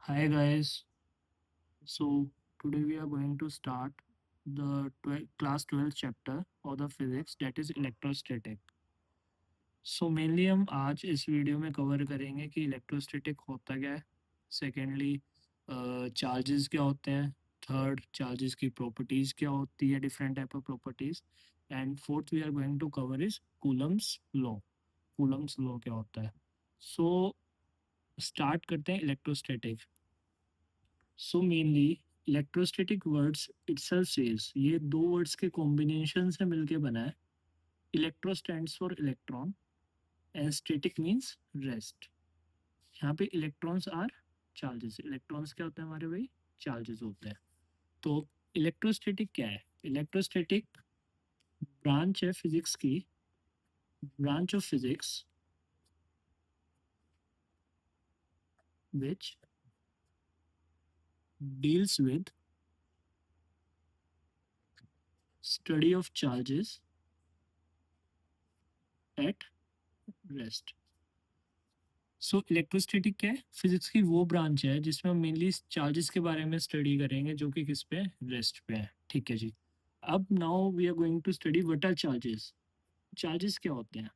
Hi guys. So today we are going to start the class 12 chapter of the physics that is electrostatic. So mainly हम आज इस video में cover करेंगे कि electrostatic होता क्या है, सेकेंडली चार्जेस क्या होते हैं, थर्ड चार्जेस की प्रॉपर्टीज़ क्या होती है, different type of properties, and fourth we are going to cover is Coulomb's law. Coulomb's law क्या होता है। सो स्टार्ट करते हैं electrostatic. So mainly electrostatic words itself says, ये दो वर्ड्स के कॉम्बिनेशन से मिलके बना है। Electro stands for electron and static means rest. यहाँ पे इलेक्ट्रॉन्स आर चार्जेस। इलेक्ट्रॉन्स क्या होते हैं हमारे भाई? चार्जेस होते हैं। तो इलेक्ट्रोस्टैटिक क्या है? इलेक्ट्रोस्टैटिक ब्रांच है फिजिक्स की, branch of physics which deals with study of charges at rest. So electrostatic क्या है? फिजिक्स की वो ब्रांच है जिसमें हम मेनली चार्जेस के बारे में स्टडी करेंगे जो कि किस पे? रेस्ट पे है। ठीक है जी। अब now we are going to study what are charges. Charges क्या होते हैं?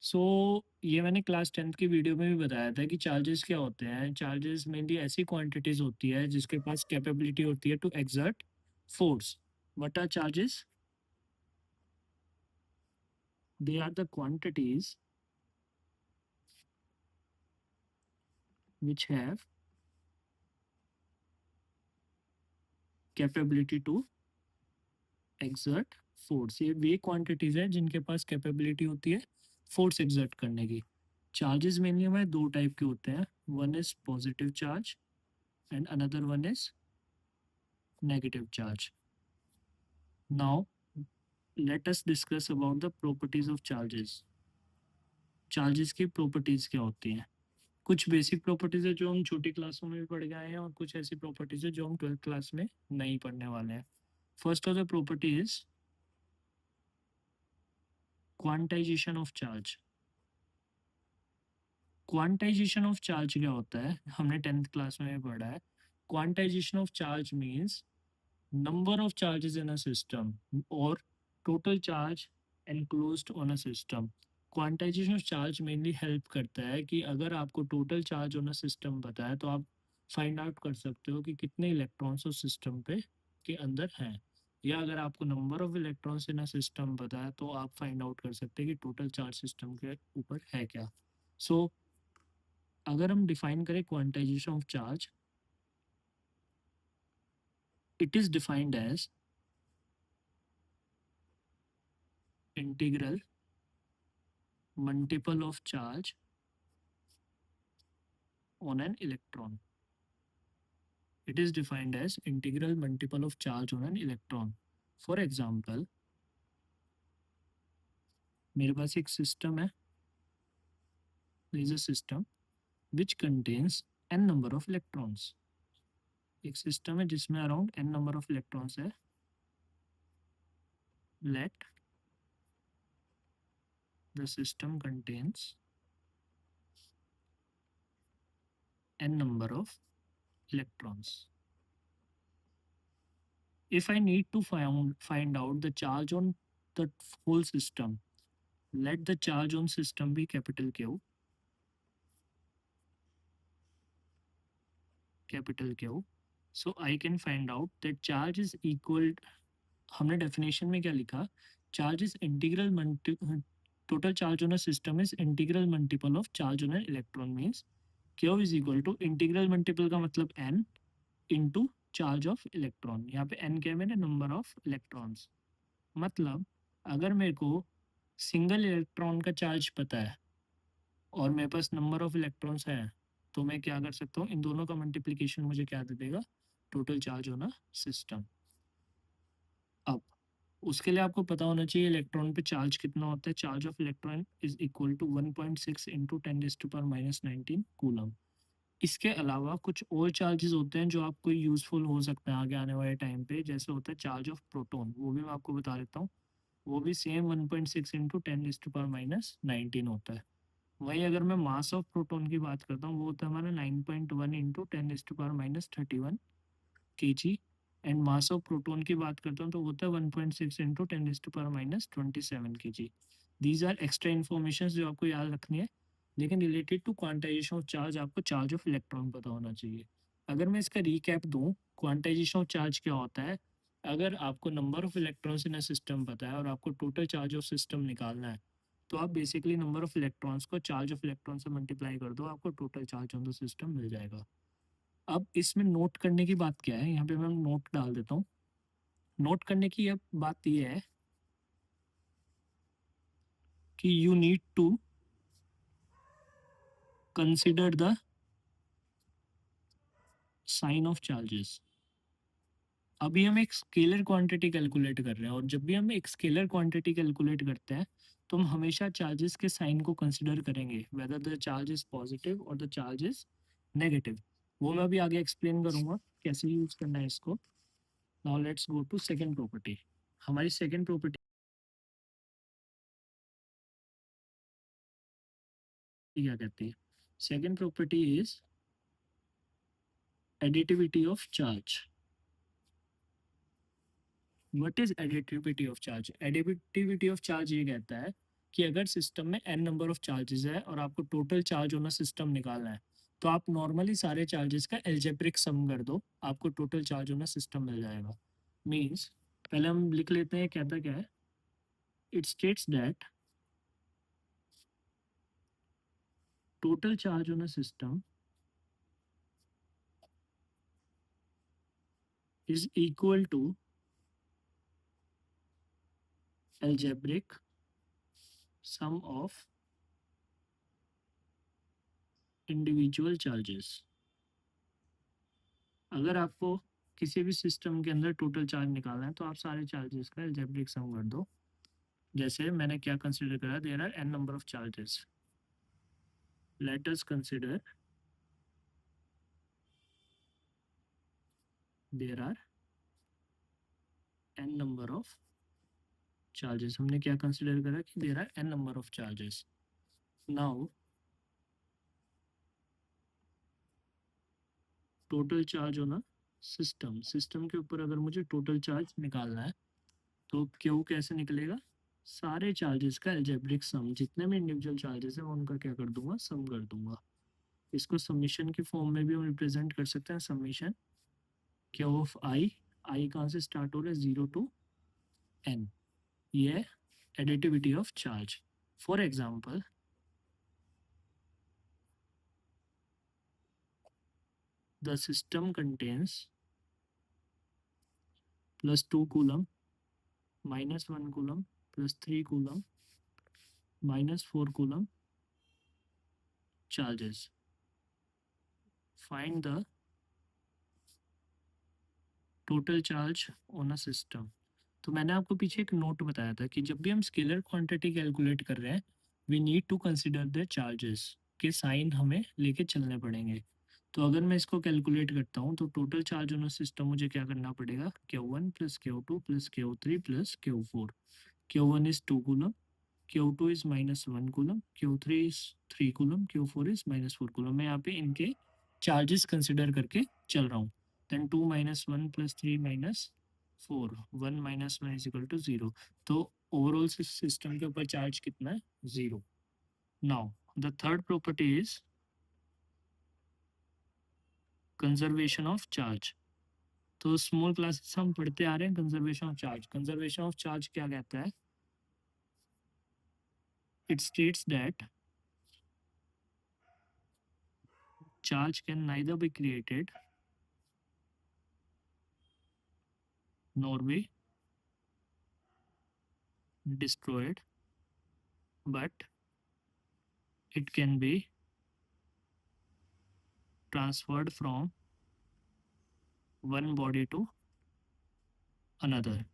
सो ये मैंने क्लास 10th की वीडियो में भी बताया था कि चार्जेस क्या होते हैं। चार्जेस मेनली ऐसी क्वांटिटीज होती है जिसके पास कैपेबिलिटी होती है to exert force. What are charges? They are the quantities which have capability to exert force. ये वे क्वांटिटीज है जिनके पास कैपेबिलिटी होती है फोर्स एक्सर्ट करने की। चार्जेस मेनली हमारे दो टाइप के होते हैं, one is positive charge and another one is negative charge. Now let us discuss about the properties of charges. Charges की प्रॉपर्टीज क्या होती हैं? कुछ बेसिक प्रॉपर्टीज है जो हम छोटी क्लासों में भी पढ़ गए हैं और कुछ ऐसी प्रॉपर्टीज है जो हम 12th क्लास में नहीं पढ़ने वाले हैं। First of the property is quantization of charge. Quantization of charge क्या होता है? हमने 10th क्लास में भी पढ़ा है। Quantization of charge means number of charges in a system और total charge enclosed on a system. Quantization of charge mainly help करता है कि अगर आपको total charge on a system पता है तो आप फाइंड आउट कर सकते हो कि कितने इलेक्ट्रॉन्स उस सिस्टम पे के अंदर हैं। या अगर आपको number of electrons in a system पता है तो आप फाइंड आउट कर सकते हैं कि टोटल चार्ज सिस्टम के ऊपर है क्या। सो अगर हम डिफाइन करें quantization of charge, it is defined as integral multiple of charge on an electron. It is defined as integral multiple of charge on an electron. For example, मेरे पास एक system है, there is a system which contains n number of electrons. एक system है जिसमें around n number of electrons है। Let the system contains n number of electrons. If I need to find out the charge on the whole system, let the charge on system be capital Q, capital Q. So I can find out that charge is equal, हमने definition में क्या लिखा? Charge is integral total charge on a system is integral multiple of charge on an electron means Q is equal to integral multiple का मतलब n into charge of electron. यहाँ पे N क्या है? मेरे नंबर ऑफ इलेक्ट्रॉन्स। मतलब अगर मेरे को सिंगल इलेक्ट्रॉन का चार्ज पता है और मेरे पास नंबर ऑफ इलेक्ट्रॉन्स है तो मैं क्या कर सकता हूँ? इन दोनों का मल्टीप्लिकेशन मुझे क्या दे देगा? टोटल चार्ज होना सिस्टम। अब उसके लिए आपको पता होना चाहिए इलेक्ट्रॉन पे चार्ज कितना होता है। Charge of electron is equal to 1.6 into 10⁻⁻19 coulomb. इसके अलावा कुछ और चार्जेस होते हैं जो आपको यूजफुल हो सकते हैं आगे आने वाले टाइम पे, जैसे होता है चार्ज ऑफ प्रोटॉन, वो भी मैं आपको बता देता हूँ। वो भी सेम 1.6 इंटू 10⁻⁻19 होता है। वही अगर मैं मास ऑफ प्रोटॉन की बात करता हूँ वो होता है हमारा 9.1 into 10⁻³ and mass of proton की बात करता हूँ तो वो होता है 1.6 into 10⁻27 kg। These are extra information जो आपको याद रखनी है, लेकिन related to quantization of charge आपको चार्ज ऑफ इलेक्ट्रॉन पता होना चाहिए। अगर मैं इसका रिकैप दूँ, क्वांटाइजेशन ऑफ चार्ज क्या होता है, अगर आपको number of electrons in a system पता है और आपको टोटल चार्ज ऑफ सिस्टम निकालना है, तो आप बेसिकली नंबर ऑफ इलेक्ट्रॉन्स को चार्ज ऑफ इलेक्ट्रॉन से मल्टीप्लाई कर दो, आपको total charge on the system मिल जाएगा। अब इसमें नोट करने की बात क्या है, यहाँ पे मैं नोट डाल देता हूँ। नोट करने की अब बात ये है कि you need to consider the sign of charges. अभी हम एक स्केलर क्वांटिटी कैलकुलेट कर रहे हैं, और जब भी हम एक स्केलर क्वांटिटी कैलकुलेट करते हैं तो हम हमेशा चार्जेस के साइन को कंसिडर करेंगे, whether the charge is positive और द चार्ज इज नेगेटिव। वो मैं अभी आगे एक्सप्लेन करूंगा कैसे यूज करना है इसको। Now let's go to second property. हमारी सेकंड प्रॉपर्टी क्या कहती है? Second property is additivity of charge. What is additivity of charge? Additivity of charge ये कहता है कि अगर सिस्टम में n नंबर ऑफ चार्जेस है और आपको टोटल चार्ज ऑन सिस्टम निकालना है, तो आप नॉर्मली सारे चार्जेस का एल्जेब्रिक सम कर दो, आपको टोटल चार्ज ऑन सिस्टम मिल जाएगा। मीन्स पहले हम लिख लेते हैं कहता क्या है। It states that total charge on system is equal to algebraic sum of individual charges। अगर आपको किसी भी सिस्टम के अंदर टोटल चार्ज निकालना है तो आप सारे चार्जेस का algebraic सम कर दो। जैसे मैंने क्या कंसिडर करा, there are n number of charges, let us consider there are n number of charges. हमने क्या कंसिडर करा कि there are n number of charges. Now total charge होना सिस्टम, सिस्टम के ऊपर अगर मुझे टोटल चार्ज निकालना है तो क्यू कैसे निकलेगा? सारे चार्जेस का अलजेब्रिक सम, जितने भी इंडिविजुअल चार्जेस हैं उनका क्या कर दूंगा, सम कर दूंगा। इसको समीशन की फॉर्म में भी हम रिप्रेजेंट कर सकते हैं, समीशन क्यू ऑफ आई। आई कहाँ से स्टार्ट हो रहा है? 0 to n। ये additivity of charge. For example the system contains +2 coulomb, -1 coulomb, +3 coulomb, -4 coulomb charges. Find the total charge on a system। तो मैंने आपको पीछे एक नोट बताया था कि जब भी हम स्केलर क्वांटिटी कैलकुलेट कर रहे हैं, we need to consider the charges के साइन हमें लेके चलने पड़ेंगे। तो अगर मैं इसको कैलकुलेट करता हूँ तो टोटल चार्ज ऑन सिस्टम मुझे क्या करना पड़ेगा, Q1 + Q2 + Q3 + Q4। Q1 is 2 coulomb, Q2 is -1 coulomb, Q3 is 3 coulomb, Q4 is -4 coulomb. मैं यहाँ पे इनके चार्जेस कंसिडर करके चल रहा हूँ। Then 2 - 1 + 3 - 4, 1 - 1 is equal to 0। तो ओवरऑल सिस्टम के ऊपर चार्ज कितना है? 0। Now the third property is conservation of charge. तो स्मॉल क्लासेस हम पढ़ते आ रहे हैं conservation of charge. Conservation of charge क्या कहता है? It states that charge can neither be created nor be destroyed, but it can be transferred from one body to another।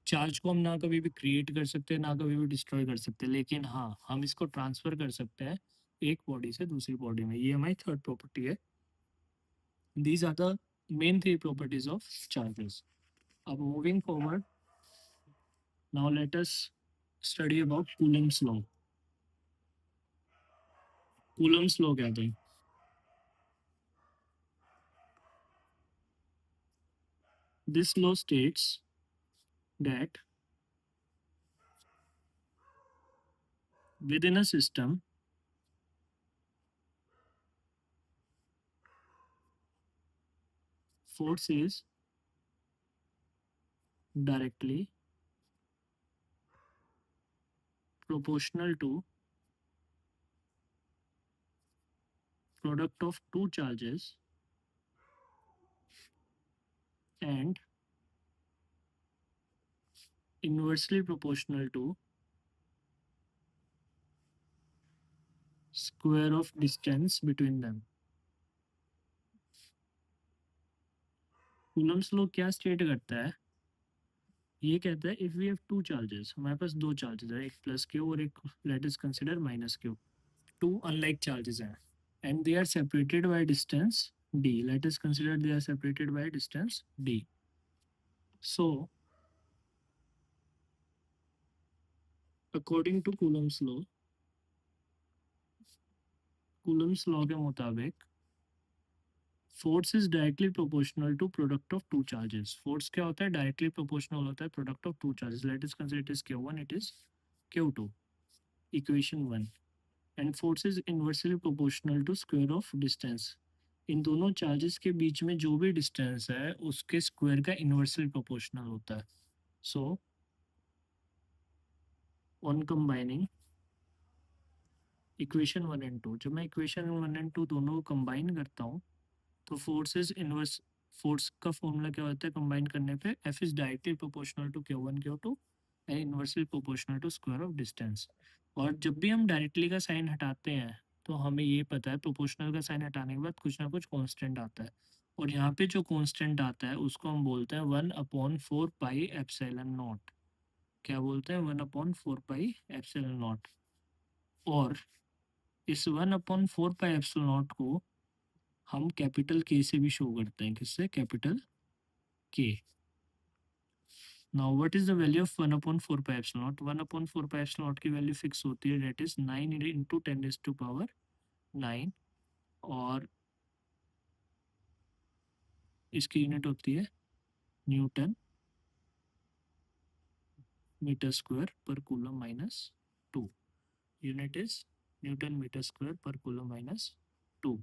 Charge को हम ना कभी भी क्रिएट कर सकते हैं ना कभी भी डिस्ट्रॉय कर सकते हैं, लेकिन हाँ हम इसको ट्रांसफर कर सकते हैं एक बॉडी से दूसरी बॉडी में। ये हमारी थर्ड प्रॉपर्टी है। These are the main three properties of charges. अब moving forward, now let us study about Coulomb's law. Coulomb's law कहते हैं। This law states that within a system force is directly proportional to product of two charges and inversely proportional to square of distance between them। Coulomb's law क्या state करता है? ये कहता है if we have two charges, हमारे पास दो charges है, एक प्लस क्यू और एक let us consider minus Q. Two unlike charges हैं and they are separated by distance d, let us consider they are separated by distance d। so according to Coulomb's law के मुताबिक force is directly proportional to product of two charges. Force क्या होता है? Directly proportional होता है product of two charges. Let us consider it is Q1, it is Q2, equation 1। And force is inversely proportional to square of distance. इन दोनों charges के बीच में जो भी डिस्टेंस है उसके स्क्वायर का इनवर्सली प्रोपोर्शनल होता है। So on combining equation 1 and 2, जब मैं इक्वेशन 1 एंड 2 दोनों को कंबाइन करता हूँ तो फोर्सेस इनवर्स, फोर्स का फॉर्मूला क्या होता है कंबाइन करने पे? F is directly proportional to Q1 Q2 and inversely proportional to square of distance. और जब भी हम डायरेक्टली का साइन हटाते हैं तो हमें ये पता है प्रोपोर्शनल का साइन हटाने के बाद कुछ ना कुछ कांस्टेंट आता है, और यहाँ पे जो कांस्टेंट आता है उसको हम बोलते हैं 1/4πε0। क्या बोलते हैं? 1/4πε0। और इस 1/4πε0 को हम कैपिटल के से भी शो करते हैं। किससे? कैपिटल के। Now what is the value of 1/4πε0? 1/4πε0 की वैल्यू फिक्स होती है, डेट इज 9 इंटू 10⁹ और इसकी यूनिट होती है newton metre square per coulomb minus 2। Unit is newton metre square per coulomb minus 2।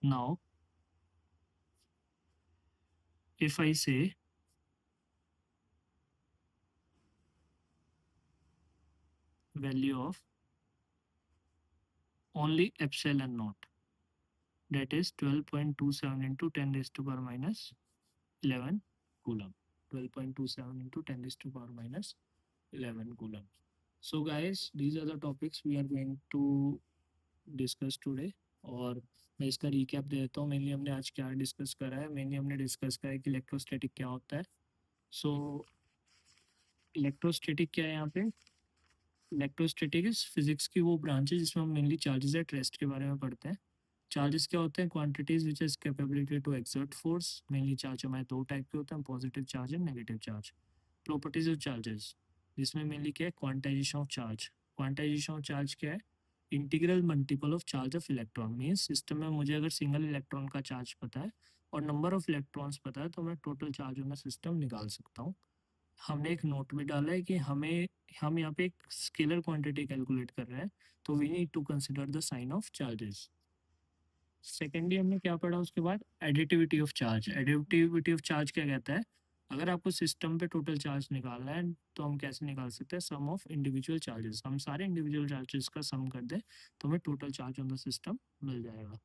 Now if I say value of only epsilon naught, that is 12.27 into 10 raised to power minus 11 coulomb। 12.27 into 10 raised to power minus 11 coulomb। So guys, these are the topics we are going to discuss today। और मैं इसका recap दे देता हूँ। Mainly हमने आज क्या discuss करा है? मेनली हमने डिस्कस करा है कि इलेक्ट्रोस्टैटिक क्या होता है। सो इलेक्ट्रोस्टैटिक क्या है यहाँ पे? इलेक्ट्रोस्टैटिक इज फिजिक्स की वो ब्रांच है जिसमें हम मेनली चार्जेस एट रेस्ट के बारे में पढ़ते हैं। चार्जेस क्या होते हैं? Quantities which is capability to exert force. Mainly charge हमारे दो टाइप के होते हैं, positive charge and negative charge. Properties of charges, जिसमें मेनली क्या है? Quantization of charge. Quantization of charge क्या है? Integral multiple of charge of electron. Means system में मुझे अगर सिंगल इलेक्ट्रॉन का चार्ज पता है और नंबर ऑफ इलेक्ट्रॉन्स पता है तो मैं total charge on the system निकाल सकता हूँ। हमने एक नोट में डाला है कि हम यहाँ पे एक स्केलर क्वांटिटी कैलकुलेट कर रहे हैं, तो we need to consider the sign of charges. Secondly हमने क्या पढ़ा उसके बाद? Additivity of charge. Additivity of charge क्या कहता है? अगर आपको सिस्टम पे टोटल चार्ज निकालना है तो हम कैसे निकाल सकते हैं? सम ऑफ इंडिविजुअल चार्जेस। हम सारे इंडिविजुअल चार्जेस का सम कर दें तो हमें total charge on the system मिल जाएगा।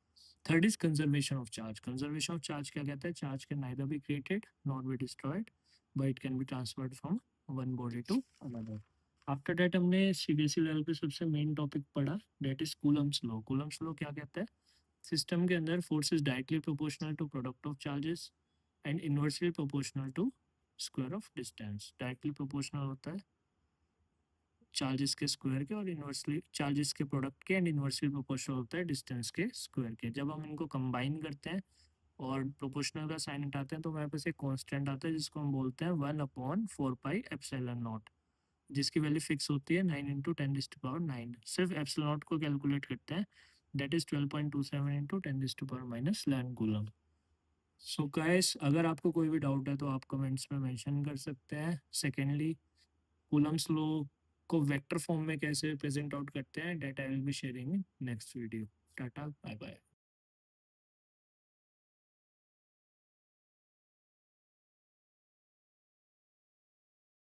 Third is conservation of charge. Conservation of charge क्या कहता है? Charge can neither be created not be destroyed but it can be transferred from one body to another. After that हमने CBSE level पे सबसे main topic पढ़ा, that is Coulomb's law. Coulomb's law क्या कहता है? सिस्टम के अंदर force is directly proportional to product of charges and inversely proportional to square of distance. Directly proportional होता है चार्जेस के स्क्वायर के और इनवर्सली चार्जेस के प्रोडक्ट के, एंड इनवर्सली प्रोपोर्शनल होता है डिस्टेंस के स्क्वायर के। जब हम इनको कंबाइन करते हैं और प्रोपोर्शनल का साइन हटाते हैं तो हमारे पास एक कांस्टेंट आता है जिसको हम बोलते हैं 1/4πε0। जिसकी वैल्यू फिक्स होती है 9 × 10⁻⁹। सिर्फ एप्सिलॉन नॉट को कैलकुलेट करते हैं, that is 12.27 × 10⁻⁻11 coulomb. So guys, अगर आपको कोई भी डाउट है तो आप कमेंट्स में मेंशन कर सकते हैं। सेकेंडली, कूलम्स लॉ को वेक्टर फॉर्म में कैसे प्रेजेंट आउट करते हैं, that I will be sharing in next video. Tata, bye bye.